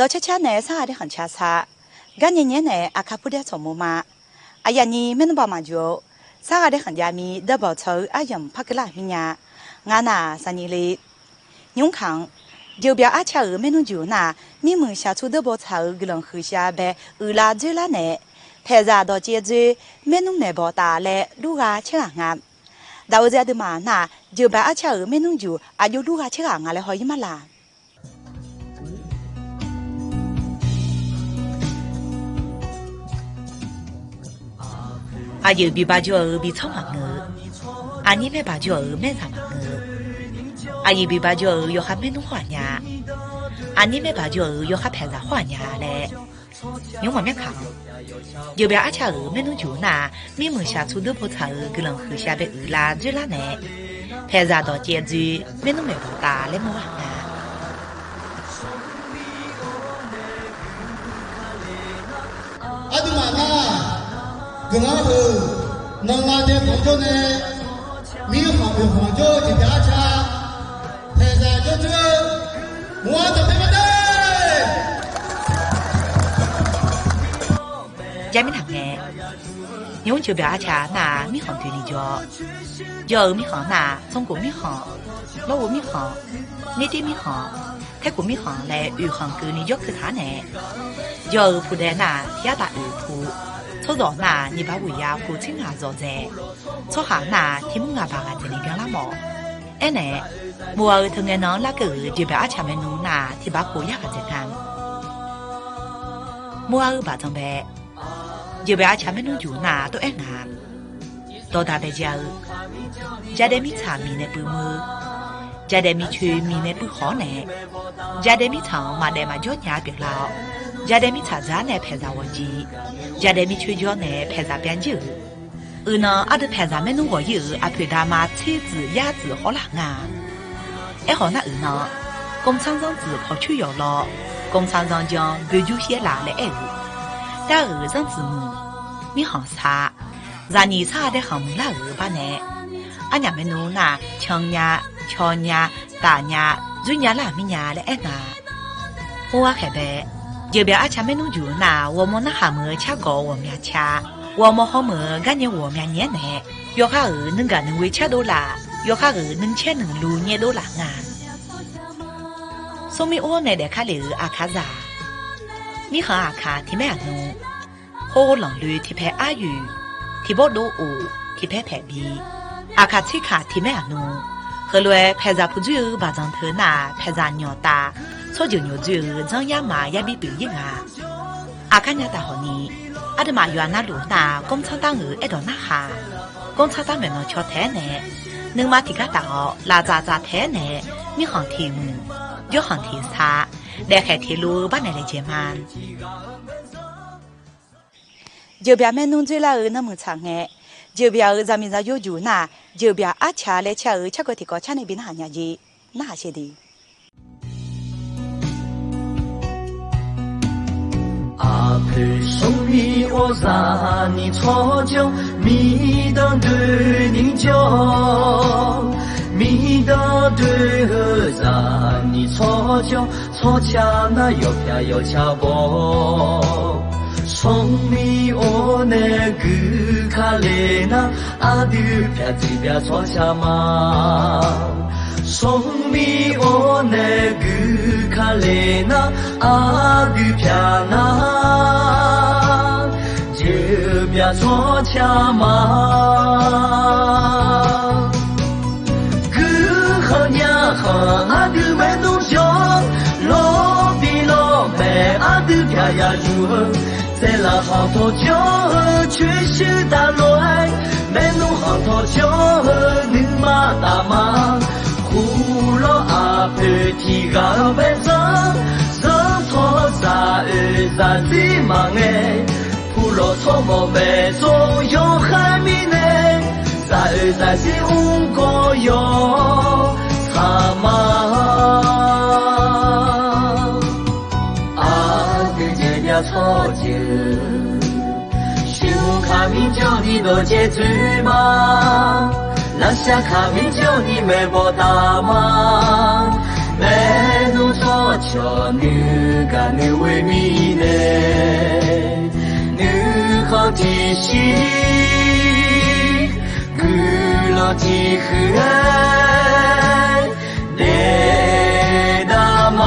到恰恰呢啥的很恰恰，干年呢阿卡不得从木嘛，哎呀你没能帮忙就，啥的很加密的报酬阿样拍个拉米呀，俺那三年里，永康。就表阿恰没弄就那，你们下出的报酬个人喝下呗，拉最拉呢，拍下到接着没弄没报大嘞，路啊吃啊，到这的嘛那就表阿恰没弄就，阿就路啊吃啊嘞可以嘛啦。阿就比把就比草嘛个，阿你没把就没啥嘛个。阿姨比把就有还没弄花呀，阿你没把就有还拍着花呀嘞，用我面看，就别阿恰没弄就那，你们下出的不差个人喝下的拉最拉呢，拍着到接住没弄没多大嘞么啊？阿杜妈妈，跟俺说，能拿点工作呢，米好有工作就别阿恰。我怎么的？家米堂哎，用就表阿恰那米行对你叫米行那中国米行，老挝米行，内地米行，泰国米行来预行给你叫去他呢，叫铺的那天大二铺，错着那你把尾牙铺清啊做在，错下那天木啊把啊在那边拉毛，哎呢。我同个人那个就把阿恰们弄那，提把火呀在看。我把装备，就把阿恰们弄就那都爱拿。到大的家的米茶米呢不么，家的米去米呢不好呢，家的米长嘛的嘛就伢别老，家的米茶渣呢拍着我鸡，家的米去脚呢拍着边酒。呢阿的拍着们弄我有阿陪他妈车子鸭子好难啊。哎，好那呢？工厂上只跑去有了，工厂上将别就些拿来爱但上子母，米行差，让你差的项目那吧呢？俺娘们弄那强伢、乔伢、大伢、最伢那米伢来爱啊！我还呗，就别阿前面弄就那我们那还没吃过我们吃，我们好没感觉我们年呢，要哈能干能为吃多啦。有哈个能吃能路年都难啊！所以我那来看了阿卡扎，你和阿卡提咩弄？好冷绿提拍阿鱼，提波罗乌提拍拍比，阿卡切卡提咩弄？后来拍着不就把张头拿拍着鸟打，错就鸟就张亚麻也比表演啊！阿卡伢打好你，阿的马原那路那工厂党儿一到那哈，工厂党们弄敲台呢。能马提个岛拉扎扎台呢，米行题目，有行题差，来开铁路把那来接满。就别们弄醉了那么长哎，就别咱们在有住那，就别阿吃来吃个提个吃那边那样子，那些的。阿婆送米我让你错就米的对你叫，米的对让你错就错恰那有偏有恰不，送米我那个卡嘞那阿对偏这边错恰嘛。送米我那个卡嘞那阿杜偏那，就别错恰嘛。个好呀好阿杜没弄上，老比老没阿杜偏呀住，在那行头叫去是大乱，没弄行头叫能嘛大嘛。呼罗阿婆提个白掌，上头啥啥子忙哎，呼罗错莫白中有海米呢，啥是五个有他妈，阿哥姐姐错就，寻卡米叫你多接住嘛。那下卡米叫你没波大嘛，没弄错小女干女为迷呢，女好的心，古老的河岸，列大马。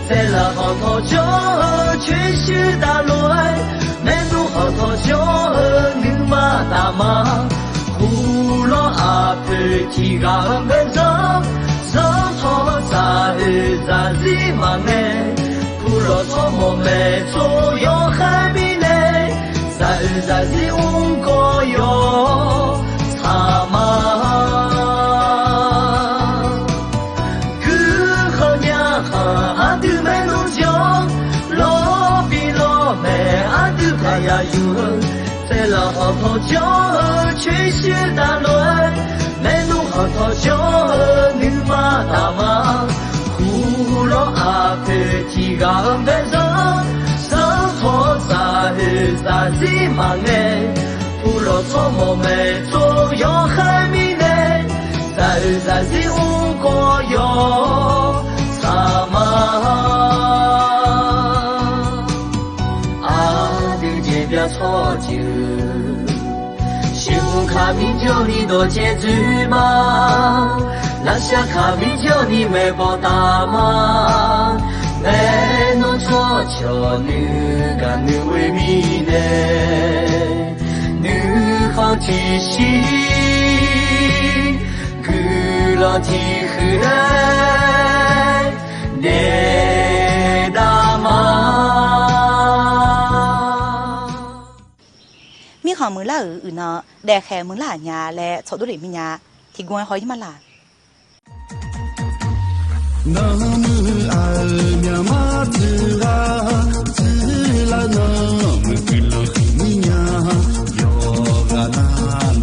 在了好头酒，全是大乱，满肚好头酒，牛马大马，胡罗阿皮提嘎本上，上头扎扎子忙哎，胡罗错莫没左右海比嘞，扎扎子五个哟，擦嘛。呀哟，在了好头酒，全是大乱，满路好头酒，牛马大马，胡罗阿皮提嘎本上，上头扎扎子忙哎，胡罗错莫没左右海米嘞，扎扎子五个哟，擦嘛。错酒，幸福卡米酒你多节制吗？那下卡米酒你没报答吗？没弄错球女干女为迷呢，女好提心，古老的河岸，列大马。mi họ mới là ở nó để khè mới là nhà lẽ chỗ đó để mi nhà thì gọi hỏi mà là nam al nhà ma tư la nam cứ lo mi nhà yoga na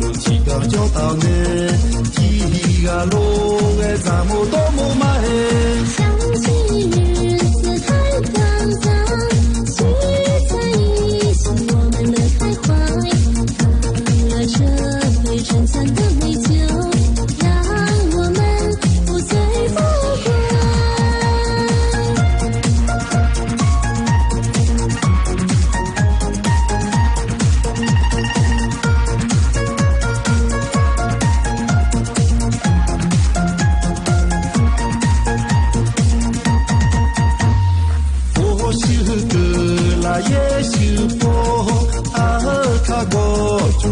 lo chỉ có cho tao nè chỉ ga lo cái za mo to mo ma he 璀璨的美酒，让我们不醉不归。我修个啦也修佛，啊卡过中。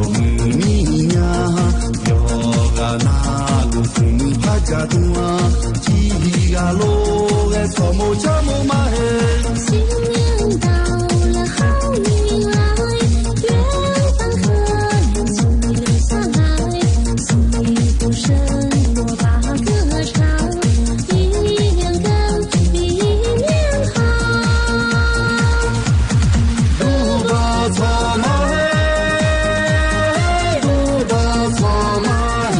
新年到了，好运来，远方客人请你留下来，心里不生我把歌唱，一年更比一年好。不把错嘛嘿，不把错嘛嘿，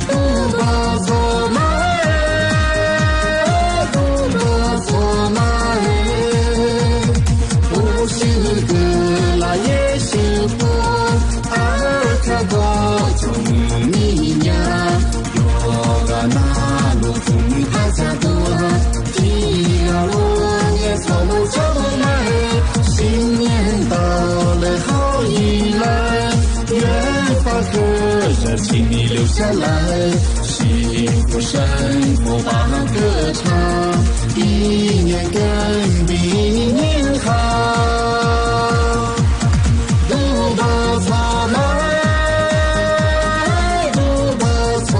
不把错嘛。新年到了，好运来，远方客人请你留下来，幸福生活把歌唱，一年更比一年好。不把错嘛，不把错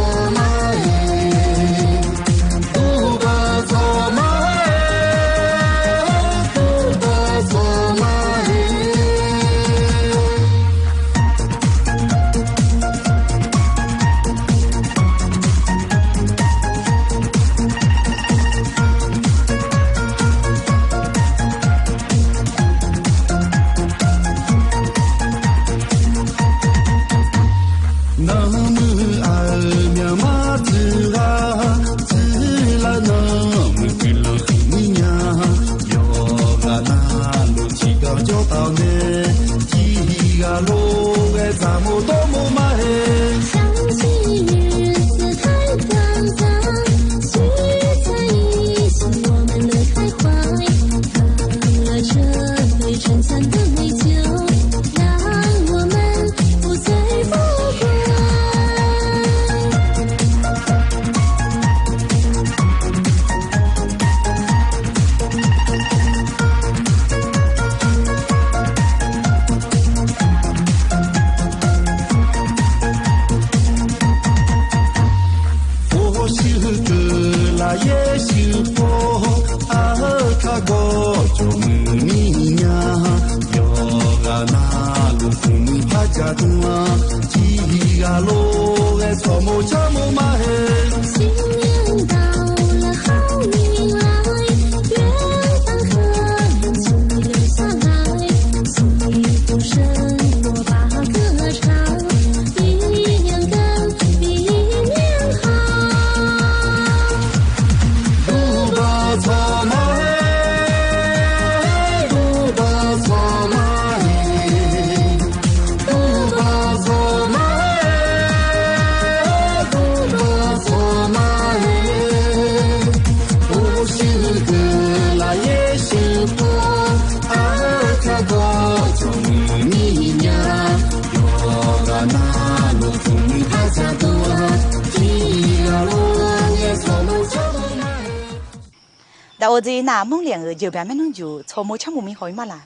但我这那梦两个就别没弄就草木全部没好嘛啦。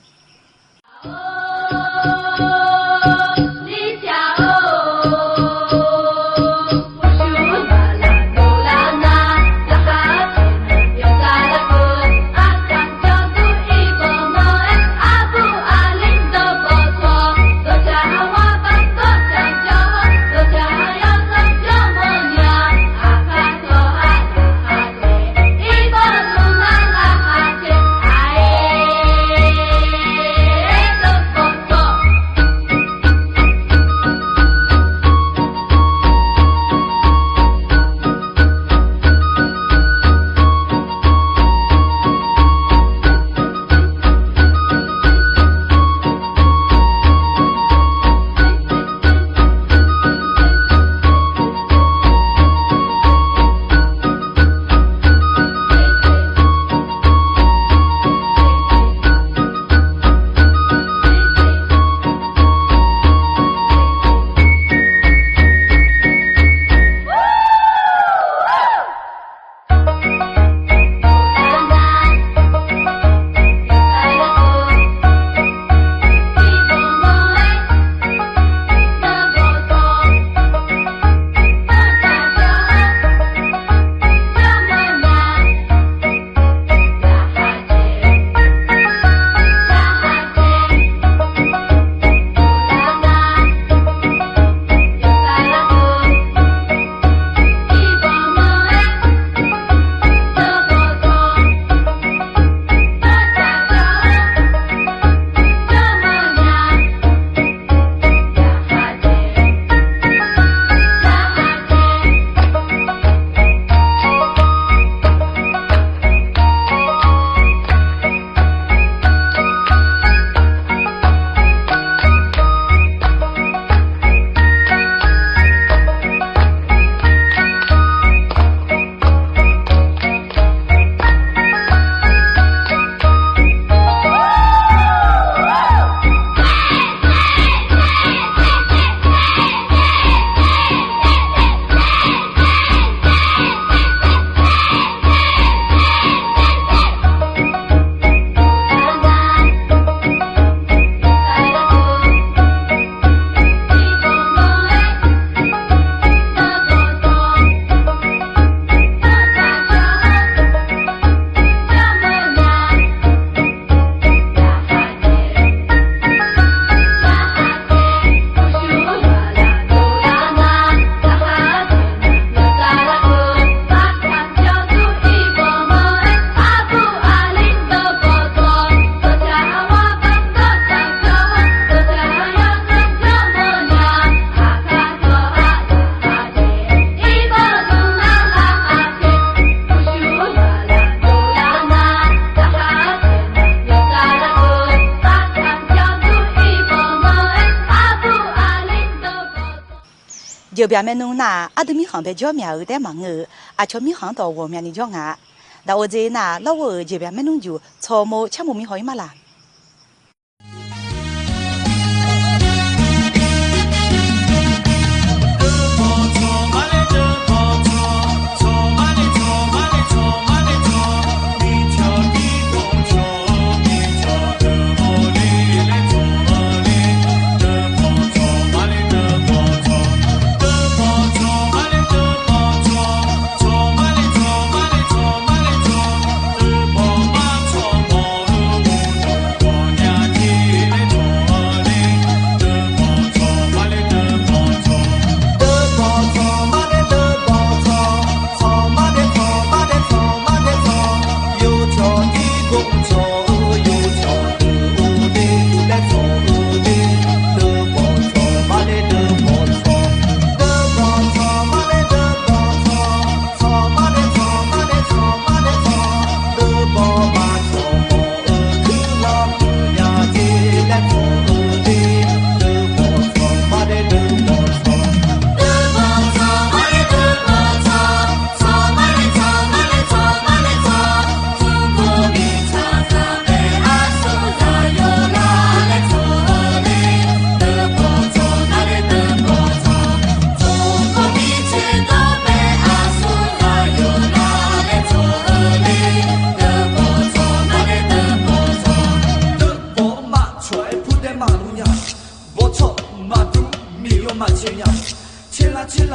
就表面弄那阿都米行被叫苗的忙儿，阿叫米行到我面的叫啊，那我这那老我就表面弄就草木全部米好嘛啦。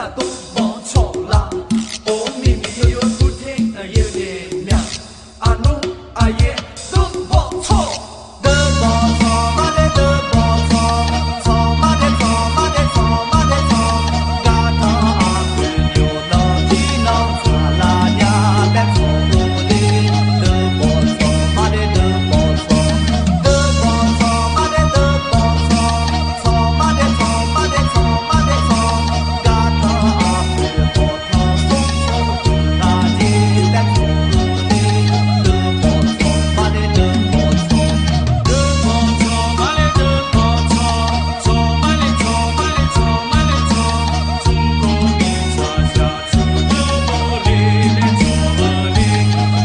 那都往吵啦，哦咪咪悠悠不听有点亮，阿奴阿爷都往吵，都往吵，妈的都往吵，吵妈的吵妈的吵妈的吵，嘎达阿哥有闹地闹吵啦呀，别吵我的，都往吵，妈的都往吵，都往吵，妈的都往吵，吵妈的吵妈的吵妈的吵，嘎达阿哥波涛松松那的别吵我的，都往吵，妈的都往吵，都往吵，妈的都往吵，吵妈的吵妈的吵妈的吵，中国的茶下出的茉莉的吵茉莉，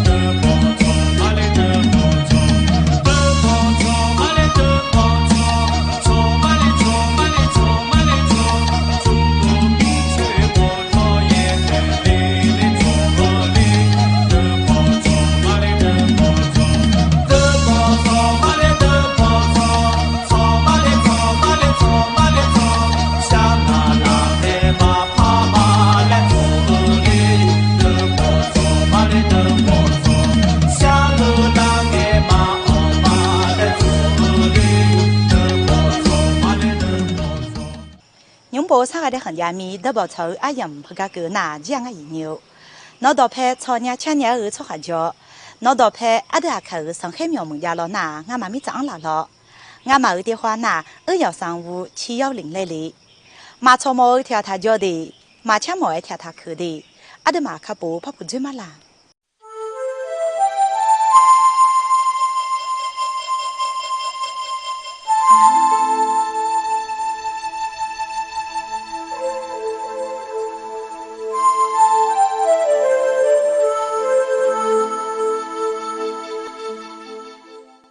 都往吵，妈的都往吵，都往吵，妈的都往吵，吵妈的吵妈的吵妈的吵，中国的吹波涛也很厉的吵茉莉，都往吵，妈的都往吵，都往吵，妈的都往吵，吵妈的吵妈的吵妈的吵，像那拉的马爬马来吵茉莉，都往吵，妈的都往吵，像路那个马奥马来吵茉莉，都往吵，妈的都往吵。永波上海的很家米得包抽阿人不个个那这样个一牛，拿到拍草伢抢伢儿出下脚，拿到拍阿德阿口上海苗门家了那俺妈咪长了了，俺妈有的话那21571来哩，马草毛条他叫的，马枪毛条他口的，阿德马卡布怕不追嘛啦。